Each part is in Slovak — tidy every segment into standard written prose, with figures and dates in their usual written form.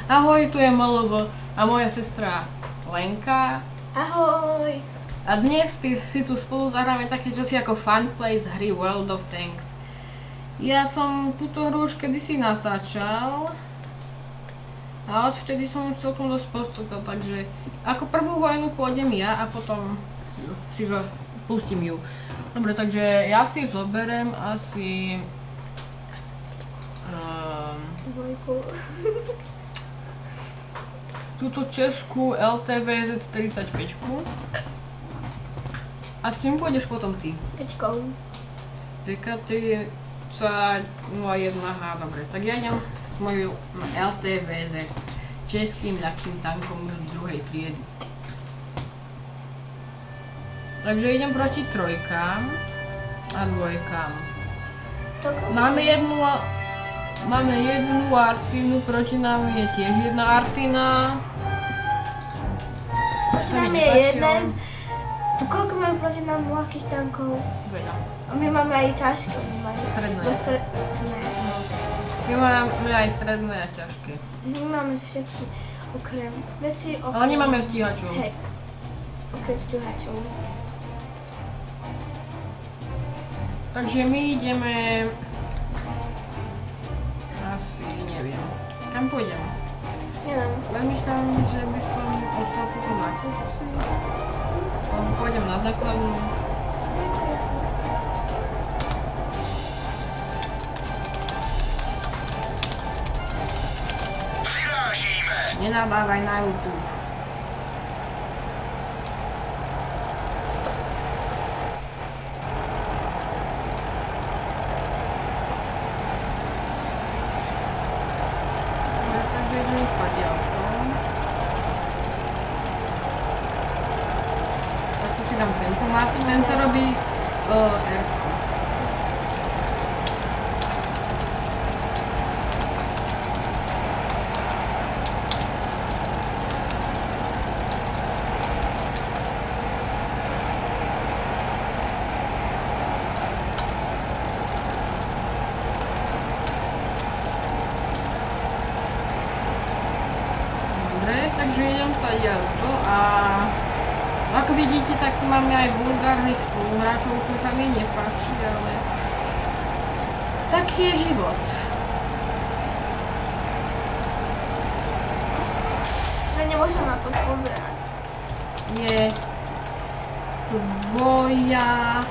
Ahoj, tu je MLB a moja sestra Lenka. Ahoj. A dnes si tu spolu zahráme také čosi ako fun play z hry World of Tanks. Ja som túto hru už kedysi natáčal a odvtedy som už celkom dosť postupil, takže ako prvú vojnu pôjdem ja a potom si pustím ju. Dobre, takže ja si zoberem asi túto českú LTVZ 35. A s tým pôjdeš potom ty. Tečkou. VK3001H, dobre. Tak ja idem s mojou LTVZ, českým ľahkým tankom druhej triedy. Takže idem proti trojkám a dvojkám. Máme jednu Artinu, proti nám je tiež jedna Artina. Tam je jeden. Tu koľko máme proti nám ľahkých tankov? Veľa. A my máme aj ťažké. Stredné. My máme aj stredné a ťažké. My máme všetky, okrem veci, Ale nemáme stíhačov. Hej, okrem stíhačov. Takže my ideme... Asi neviem. Kam pôjdem? Neviem. Rozmýšľam, že by som ostal potom na kopci. Pôjdem na základnú. Vyrážíme! Nenadávaj na YouTube. Takže idem padiaľko. Tak tu si dám tempomat. Ten sa robí R. Takže idem tadiaľto a ako vidíte, tak tu máme aj vulgárnych spoluhráčov, čo sa mi nepáči, ale taký je život. Ja nemôžem na to pozerať. Je tvoja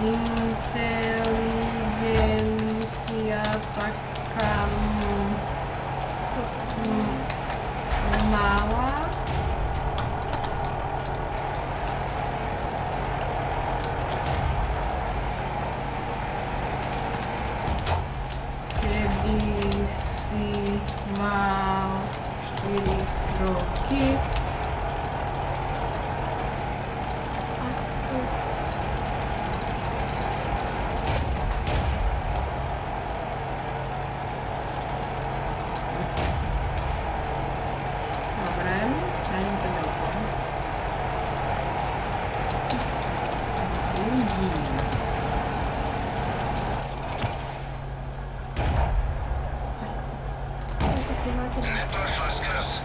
inteligencia taká malá. Keby si mal 4 roky. Neprošla skrz.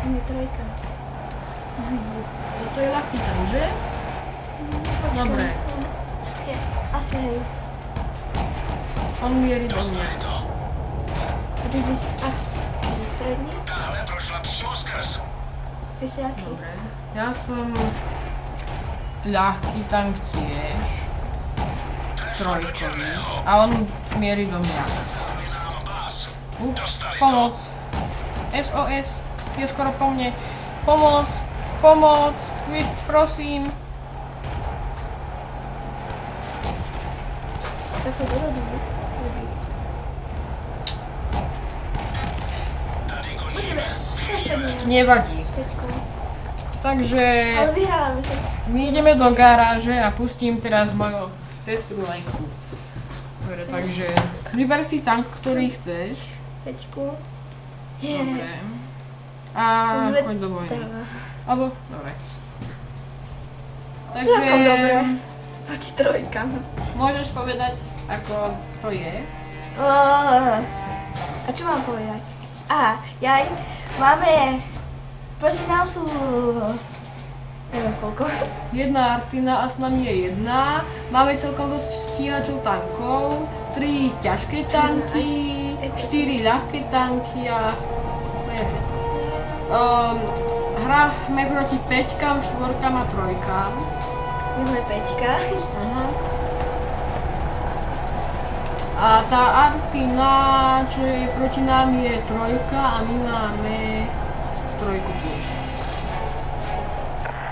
Je trojka. To je ľahký tam, že? Počkaj. Dobre. Asi hej. On mierí do mňa. A ty si stredný? Tahle prošla přímo skrz. Ty si aký? Dobre. Ja som ľahký tank tiež. Trojkový. A on mierí do mňa. Ups, pomoc. SOS. Je skoro po mne. Pomoc. Pomoc. Prosím. Takhle dozadu, ne? Nevadí. Takže Ale vyhrávame sa. my ideme do garáže a pustím teraz moju sestru Lenku. Dobre, takže vyber si tank, ktorý chceš. Peťku. Dobre. A choď do vojny. Alebo, dobre. Takže... Celkom dobre. Proti trojkám. Môžeš povedať, ako to je? A čo mám povedať? Aha, máme, proti nám sú, neviem koľko. Jedna Artina a s nami je jedna. Máme celkom dosť stíhačov tankov, 3 ťažké tanky, 4 ľahké tanky a to je všetko. Hráme proti 5-kam, 4-kam a 3-kam. My sme 5-ka. A tá Artina, čo je proti nám, je 3 a my máme 3 tiež.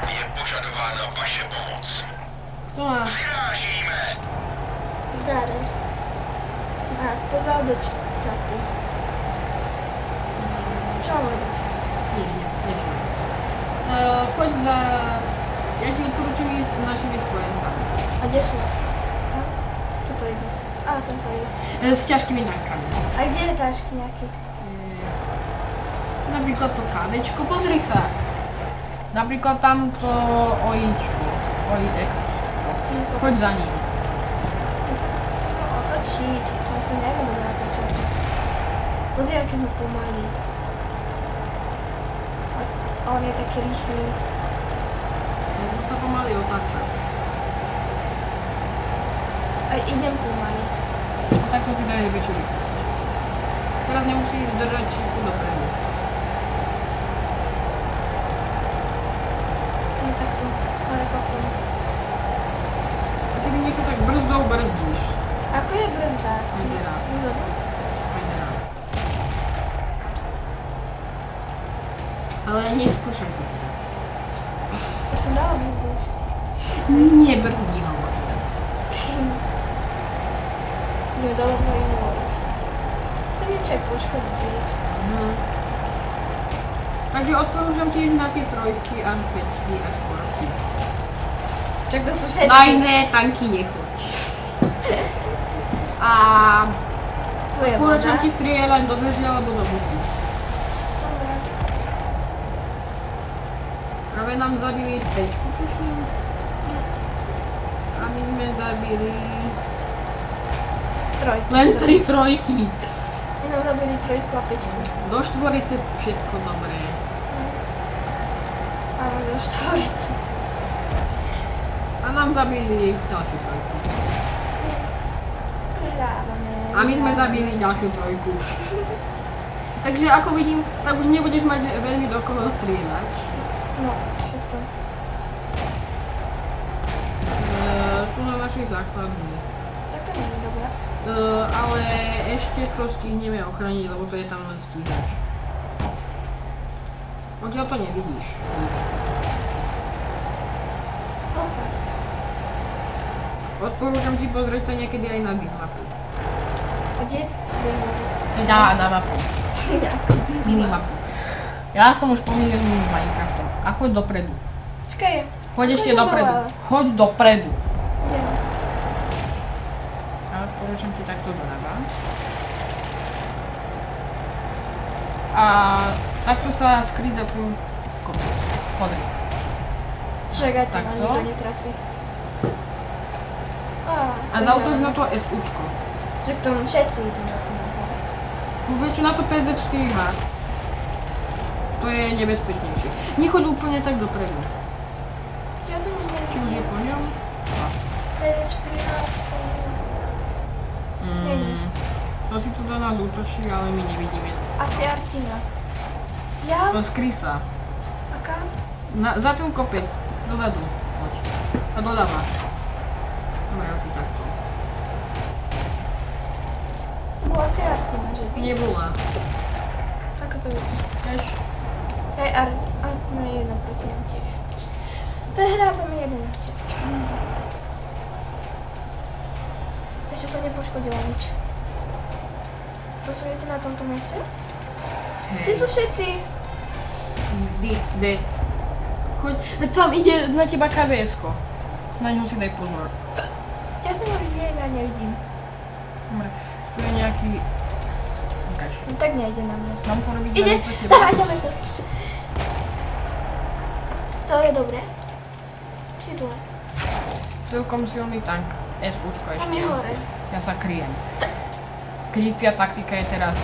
Je požadována vaše pomoc. Kto má? Vyrážíme! Darek nás pozval do čaty. Čo mám robiť? Nič. Choď za... Ja ti odporúčam ísť s našimi spojencami. A kde sú? Tam? Tuto idú. Á, tamto idú. S ťažkými tankami. A kde je tášky nejaký? Napríklad to kávečko, pozri sa. Napríklad tamto ojíčko. Choď za ním. Chcem otočiť. Ja sa neviem dobre otočať. Pozri, aký sme pomalí. A on je taký rýchly. No, sa pomaly otáčaš. Aj idem pomaly. A takto si daj väčšiu rýchlosť. Teraz nemusíš držať tu dopredu. No takto, hore kopcom. A keby niečo tak brzdou brzdíš. Ako je brzda? Medzera. Dozadu? Medzera. Ale neskúšaj to teraz. To som dala brzdu už. Nebrzdí ho. Ideme dole po iný vôbec. Chcem niečo aj poškodiť, vieš. Takže odporúčam ti ísť na tie 3 a 5 a 4. Čak to sú všetky. Na iné tanky nechoď. A Tu je odporúčam voda. ti strieľať do veže alebo do boku. Dobre. Práve nám zabili 5, tuším. A my sme zabili Trojky. len 3 trojky. My nám zabili 3 a 5. Do 4 všetko dobré. Áno, do 4. A nám zabili ďalšiu trojku. Prehrávame. A my sme zabili ďalšiu trojku. Takže ako vidím, tak už nebudeš mať veľmi do koho strieľať. No, všetko. Sú na našej základni. Tak to nie je dobré. Ale ešte to stihneme ochraniť, lebo to je tam len stíhač. Odtiaľ to nevidíš. Nič. No fakt. Odporúčam ti pozrieť sa niekedy aj na mapu. A kde je Billboard? Na mapu. Minimapu. Ja som už pomýlil s Minecraftom. A choď dopredu. Počkaj. Choď ešte Choď dopredu. dole. Choď dopredu. Idem. A odporúčam ti takto doľava. A takto sa skryť za tvoj kopec. Podri. Čakaj, tam Takto. nikto netrafí. A zautoč na to SUčko. Že k tomu všetci idú na to. Vôbec na to PZ4H. To je nebezpečnejšie. Nechoď úplne tak dopredu. Ja to Či už je neviem. po ňom? PZ4 To si tu do nás útočí, ale my nevidíme. Asi Artina. Ja? To skry sa. A kam? Za ten kopec. Dozadu. Poď. A doľava. Dobre, asi takto. To bola asi Artina, že by? Nebola. Ako to vieš? Vieš? Hej, Artina je jedna proti nám tiež. Prehrávame 11 časť. Ešte som nepoškodila nič. To sú viete na tomto mieste? Tí sú všetci. Dead. Choď. Tam ide na teba KVS-ko. Na ňo si daj pozor. Ja som ho vidieť a nevidím. Dobre. Tu je nejaký... Ukáž. No tak nejde na mňa. Mám to robiť Ide! na teba? Dávaj, dávaj to. To je dobré. Či zle? Celkom silný tank. SUčko Tam ešte. je hore. Ja sa kryjem. krycia taktika je teraz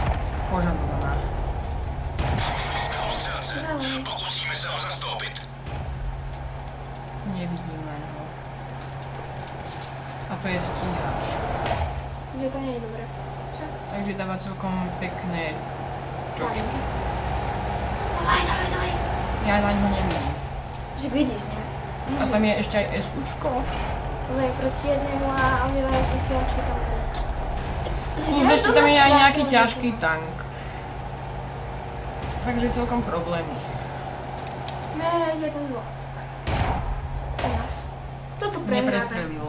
požadovaná. Pokusíme se ho zastoupit. Nevidíme ho. A to je stíhač. Takže to nie je dobré. Takže dáva celkom pekné čočky. Dávaj. Ja na ňo nevidím. Že vidíš, ne? A tam je ešte aj SUčko. Ale proti jednému a vyvájajú si stíhačku tam. Ešte tam je aj nejaký ťažký tank. Takže celkom problémy. Ne, jeden zlo. U nás. Toto prehráme. Neprestrelil.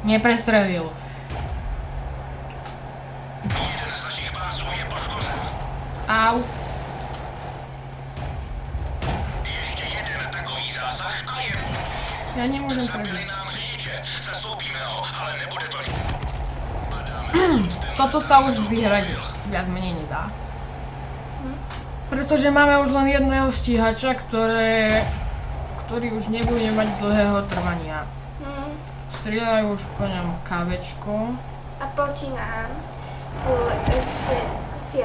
Neprestrelil. Jeden z našich pásů je poškozen. Au. Ještě jeden takový zásah a je. Ja nemôžem Zabili prežiť. nám řidiče. Zastoupíme ho, ale nebude to. Toto sa už vyhrať viac menej nedá. Pretože máme už len jedného stíhača, ktorý už nebude mať dlhého trvania. Strieľajú už po ňom kávečko. A proti nám sú ešte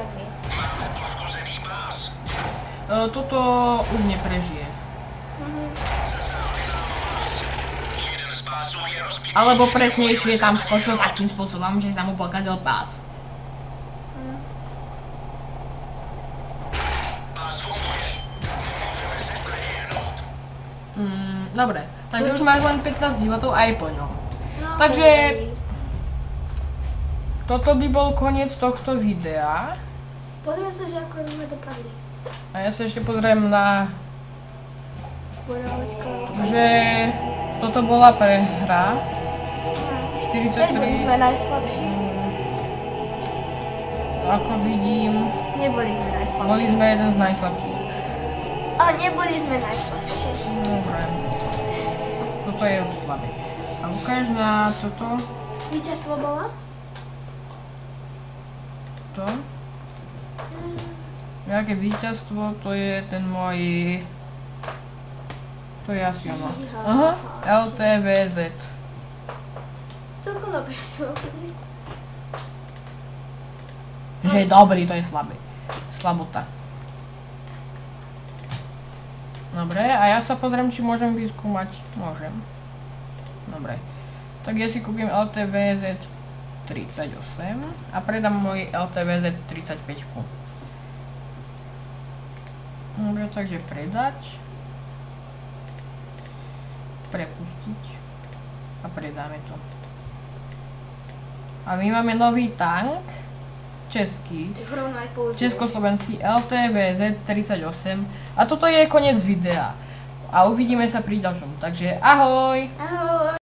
7. Máme poškozený pás. Toto už neprežije. Zasáhli nám pás. Jeden z pásů je rozbitý. Alebo presnejšie tam skočil takým spôsobom, že sa mu pokazil pás. Pás funguje. Nemôžeme se na něj hnout. Dobre, takže už máš len 15 životov aj po ňom. No, Takže toto by bol koniec tohto videa. Pozrieme sa, že ako sme dopadli. A ja sa ešte pozriem na... že toto bola prehra. 43. Neboli sme najslabší. Ako vidím, Neboli sme najslabší. boli sme jeden z najslabších. Ale neboli sme najslabší. Dobre. Toto je slabé. A ukáž na toto. Víťazstvo bolo? To. Jaké víťazstvo, to je ten môj... To je asi ono. Aha, LTVZ. Celkom dobré sú. Že je dobrý, to je slabý. Slabota. Dobre, a ja sa pozriem, či môžem vyskúmať. Môžem. Dobre. Tak ja si kúpim LTVZ 38 a predám môj LTVZ 35. Dobre, takže predať. Prepustiť. A predáme to. A my máme nový tank. Český. Československý LTVZ 38. A toto je koniec videa. A uvidíme sa pri ďalšom. Takže ahoj! Ahoj!